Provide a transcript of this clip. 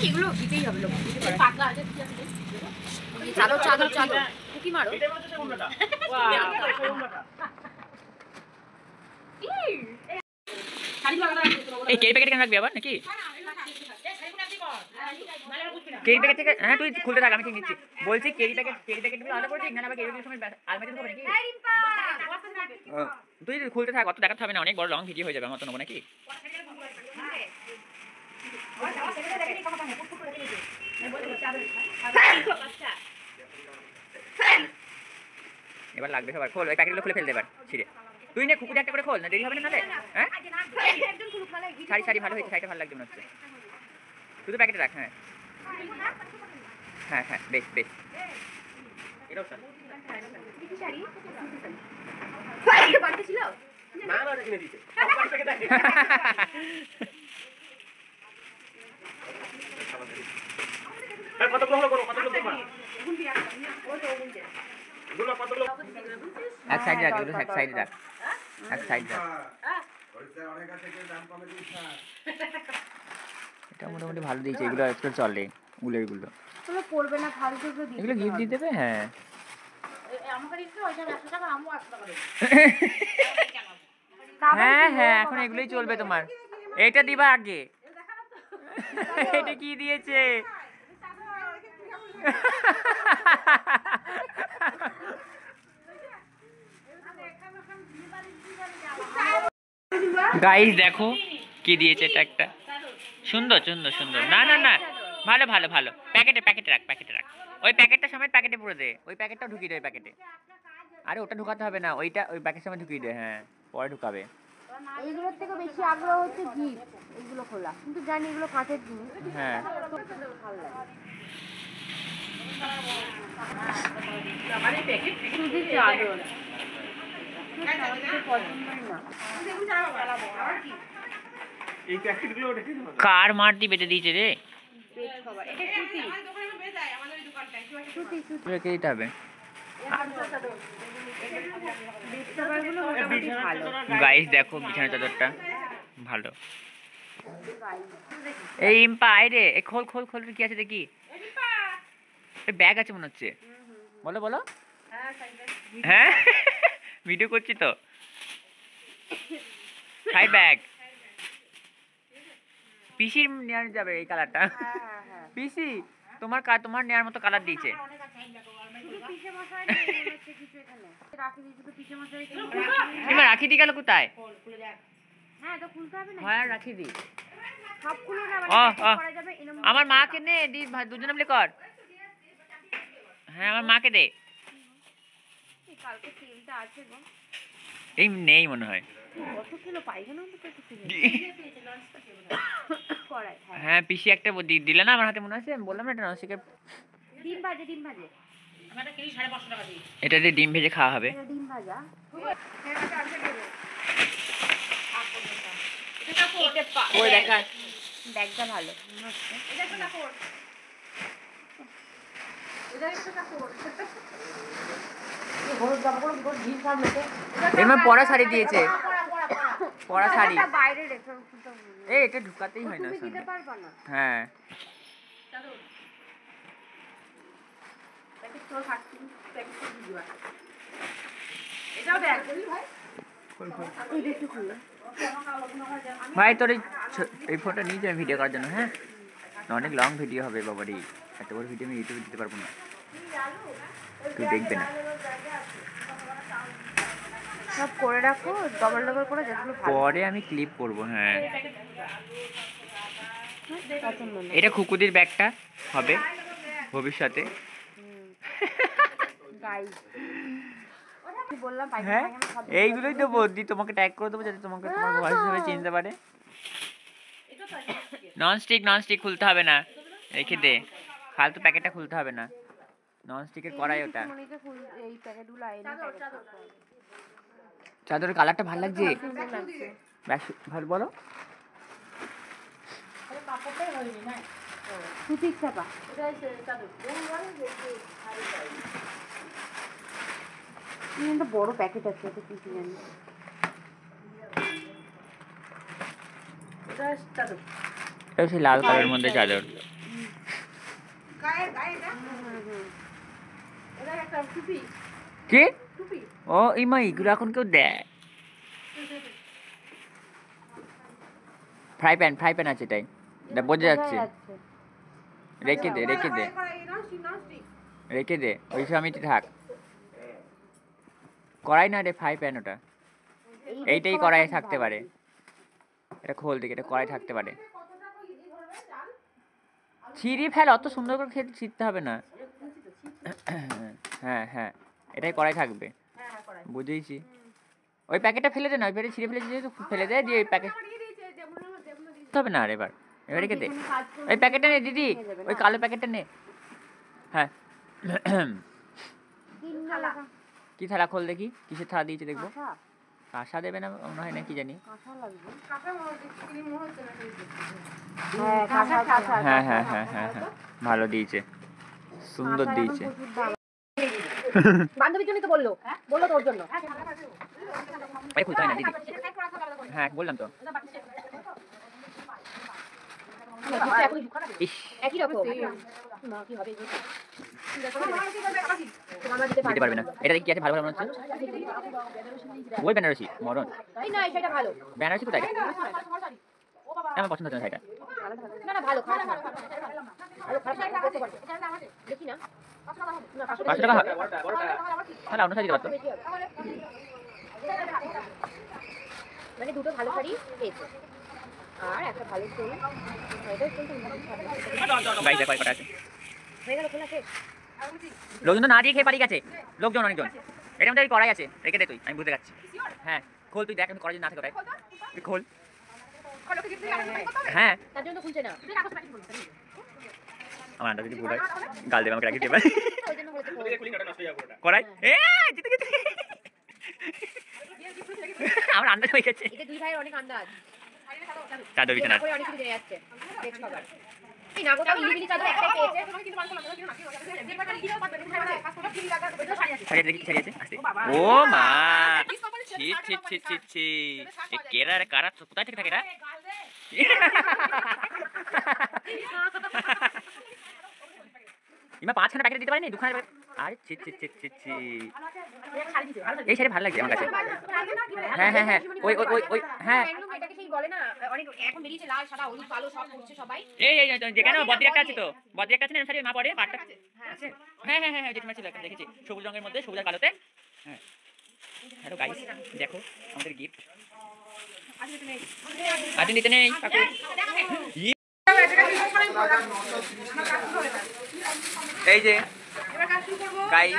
এগুলো দিতেই হবে লোক পাগলা আছে চালো চালো চালো কি মারো এই কেরি প্যাকেট কেন রাখবি আবার নাকি কেরি প্যাকেট থেকে হ্যাঁ তুই খুলতে থাক আমি ঠিক নিচ্ছি বলছি কেরি প্যাকেটগুলো আলাদা করে দিই না আবার কেরির সময় আলমারিতে ঢোকাবে নাকি তুই খুলতে থাক অত দেখাতে হবে না অনেক বড় লং ভিডিও হয়ে যাবে আমার তো নেবো নাকি এবার লাগবে সবার খোল ওই প্যাকেটগুলো খুলে ফেলতে এবার ছিঁড়ে তুই না কুকুরে একটা করে খোল না দেরি হবে না নালে হ্যাঁ শাড়ি শাড়ি ভালো হয়েছে শাড়িটা ভালো লাগবে মনে হচ্ছে শুধু প্যাকেটে রাখ হ্যাঁ হ্যাঁ হ্যাঁ বেশ বেশ এটাও শাড়ি ছিল না না কিনে দিতে কতগুলো হলো করো কতগুলো তোমার এক সাইডে রাখ এগুলো এক সাইডে রাখ এক সাইডে রাখ এটা মোটামুটি ভালো দিয়েছে এগুলো আজকাল চলে উলের গুলো তোমরা পড়বে না ফালতু এগুলো গিফট দিয়ে দেবে হ্যাঁ হ্যাঁ হ্যাঁ এখন এগুলোই চলবে তোমার এটা দিবা আগে এটা কি দিয়েছে গাইস দেখো কি দিয়েছে এটা একটা সুন্দর সুন্দর সুন্দর না না না ভালো ভালো ভালো প্যাকেটে রাখ ওই প্যাকেটটা সময় প্যাকেটে পুরো দে ওই প্যাকেটটাও ঢুকিয়ে দে ওই প্যাকেটে আরে ওটা ঢুকাতে হবে না ওইটা ওই প্যাকেটের সময় ঢুকিয়ে দে হ্যাঁ পরে ঢুকাবে এইগুলোর থেকে বেশি আগ্রহ হচ্ছে গিফট এইগুলো খোলা কিন্তু জানি এগুলো কাঁচের জিনিস হ্যাঁ কার মার দিয়ে বেঁধে দিয়েছে রে রেখে দিতে হবে গাইস দেখো বিছানা চাদরটা ভালো এই ইম্পা আয় রে খোল খোল খোল কি আছে দেখি ব্যাগ আছে মনে হচ্ছে বলো বলো হ্যাঁ ভিডিও করছি তো সাইড ব্যাগ পিসির নেওয়া যাবে এই কালারটা পিসি তোমার নেওয়ার মতো কালার দিয়েছে এবার রাখি দি গেল কোথায় হ্যাঁ রাখি দি আমার মাকে নে দি দুজনে মিলে কর হ্যাঁ আমার মাকে দে এই নেই মনে হয় হ্যাঁ পিসি একটা দিলে না আমার হাতে মনে আছে আমি বললাম না এটা ননস্টিকের এটা দিয়ে ডিম ভেজে খাওয়া হবে ওই দেখা ব্যাগটা ভালো এর পরা শাড়ি দিয়েছে পরা শাড়ি এই এটা ঢুকাতেই হয় না হ্যাঁ ভাই তোর এই ফটো নিয়ে যাবে ভিডিও করার জন্য হ্যাঁ অনেক লং ভিডিও হবে বাবারি এত বড় ভিডিও আমি ইউটিউবে দিতে পারবো না তুই দেখবে না সব করে রাখো ডবল ডবল করে যেগুলো পরে আমি ক্লিপ করব হ্যাঁ এটা খুকুদির ব্যাগটা হবে ভবিষ্যতে হ্যাঁ এইগুলোই দেবো দি তোমাকে ট্যাগ করে দেবো যাতে তোমাকে তোমার ভয়েস হিসেবে চিনতে পারে ননস্টিক খুলতে হবে না রেখে দে ফালতু প্যাকেটটা খুলতে হবে না ননস্টিকের কড়াই ওটা চাদরের কালারটা ভালো লাগছে ভালো বলো বড় প্যাকেট আছে এটা কি জানি চাদরটাও সেই লাল কালারের মধ্যে চাদর। কি ও ইমা এগুলো এখন কেউ দেয়? ফ্রাই প্যান আছে এটাই, এটা বোঝা যাচ্ছে। রেখে দে ওই সবই থাক। কড়াই না রে, ফ্রাই প্যান ওটা। এইটাই কড়াই থাকতে পারে। এটা খোল দিকে, এটা কড়াই থাকতে পারে। ছিঁড়ি ফেল, অত সুন্দর করে খেতে ছিঁড়তে হবে না। হ্যাঁ এটাই কড়াই থাকবে, বুঝেইছি। ওই প্যাকেটটা ফেলে দে না, ওই প্যাকেটে ছিঁড়ে ফেলেছি যেহেতু ফেলে দে, দিয়ে ওই প্যাকেট হবে না আর এবার রেখে দে। ওই প্যাকেটটা নে দিদি, ওই কালো প্যাকেটটা নে। হ্যাঁ কি থালা খোল দেখি, কিসের থালা দিয়েছে দেখবো। কাঁসা দেবে না মনে হয় না, কি জানি। হ্যাঁ ভালো দিয়েছে, সুন্দর দিয়েছে। বান্ধবীর জন্য তো বললো তোর জন্য। ভাই খুলতে হয় না দিদি। হ্যাঁ বললাম তো। একই রকম দিতে পারবে না। এটা কি আছে ভালো মনে হচ্ছে? ওই বেনারসি মরণ। বেনারসি কোথায়? আমার পছন্দ হচ্ছে না শাড়িটা। পাঁচশো টাকা তাহলে অন্য শাড়ি দিতে পারতো। মানে দুটো ভালো শাড়ি পেয়েছে আর একটা ভালো ফুল। লোকজন তো না দিয়ে খেয়ে পারি গেছে, লোকজন অনেকজন। এর মধ্যে কড়াই আছে, রেখে দে তুই, আমি বুঝতে পারছি। হ্যাঁ খোল তুই, দেখ আমি কড়াই না থাকে ওটাই, তুই খোল। হ্যাঁ তার জন্য তো খুলছে না। আমার আন্দাজ যদি ভুল হয় গাল দেবে আমাকে, রাখি দেবে কড়াই। আমার আন্দাজ হয়ে গেছে। এটা দুই ভাইয়ের অনেক আন্দাজ। চাদর বিছানা অনেক কিছু জেনে যাচ্ছে। এই নাগরটাও ইলিবিলি চাদর একটাই পেয়েছে। ও মা ছি কেরা রে, কারা কোথায় থেকে থাকে এরা? ইমা 5খানা প্যাকেট দিতে পারিনি, 2খানা। আরে ছি এই শাড়ি ভালো লাগছে আমার কাছে। হ্যাঁ ওই হ্যাঁ এই যেখানে বদ্রি একটা আছে, তো বদ্রি একটা আছে না শাড়ি মা পরে পাটটা আছে। হ্যাঁ জেঠিমা ছিল একটা, দেখেছি সবুজ রঙের মধ্যে, সবুজ আর কালোতে। হ্যাঁ হ্যালো গাইস, দেখো আমাদের গিফট। আজ নিতে নেই কাকু। এই যে গাইস